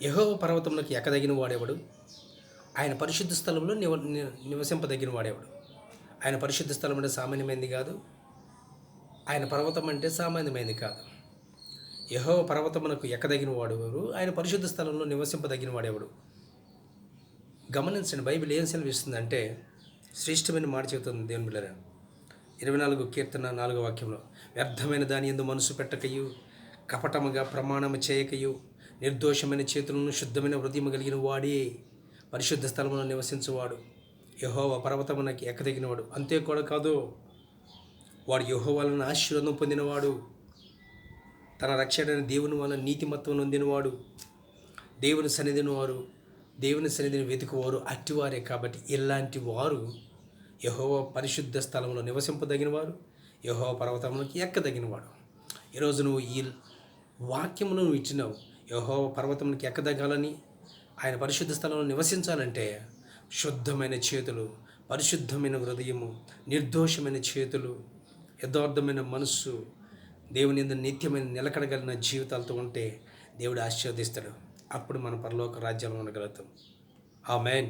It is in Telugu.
యెహోవా పర్వతమునకు ఎక్కదగిన వాడేవాడు, ఆయన పరిశుద్ధ స్థలంలో నివసింపదగిన వాడేవాడు. ఆయన పరిశుద్ధ స్థలం అంటే సామాన్యమైనది కాదు, ఆయన పర్వతం అంటే సామాన్యమైనది కాదు. యెహోవా పర్వతమునకు ఎక్కదగిన వాడెవడు, ఆయన పరిశుద్ధ స్థలంలో నివసింపదగిన వాడేవాడు. గమనించండి, బైబిల్ ఏం సెలవిస్తుందంటే శ్రేష్టమైన మాట చెబుతుంది దేవుని బిడ్డలారా. 24 కీర్తన 4వ వాక్యంలో, వ్యర్థమైన దాని యందు మనసు పెట్టకయు, కపటముగా ప్రమాణము చేయకయు, నిర్దోషమైన చేతులను శుద్ధమైన హృదయము కలిగిన వాడే పరిశుద్ధ స్థలములో నివసించువాడు. యెహోవా పర్వతమునకి ఎక్కదగినవాడు. అంతే కూడా కాదు, వాడు యెహోవా వలన ఆశీర్వాదం పొందినవాడు, తన రక్షణ దేవుని వలన నీతిమత్వం నొందినవాడు, దేవుని సన్నిధిని వెతుకువారు అట్టివారే. కాబట్టి ఇలాంటి వారు యెహోవా పరిశుద్ధ స్థలంలో నివసింపదగిన వారు, యెహోవా పర్వతమునకి ఎక్కదగినవాడు. ఈరోజు నువ్వు ఈ వాక్యమును నువ్వు ఇచ్చినావు. యెహోవా పర్వతమునకి ఎక్కదగాలని, ఆయన పరిశుద్ధ స్థలంలో నివసించాలంటే శుద్ధమైన చేతులు, పరిశుద్ధమైన హృదయము, నిర్దోషమైన చేతులు, యథార్థమైన మనస్సు, దేవుని యందు నిత్యమైన నిలకడగలిగిన జీవితాలతో ఉంటే దేవుడు ఆశీర్వదిస్తాడు. అప్పుడు మన పరలోక రాజ్యంలో ఉండగలుగుతాం. ఆమేన్.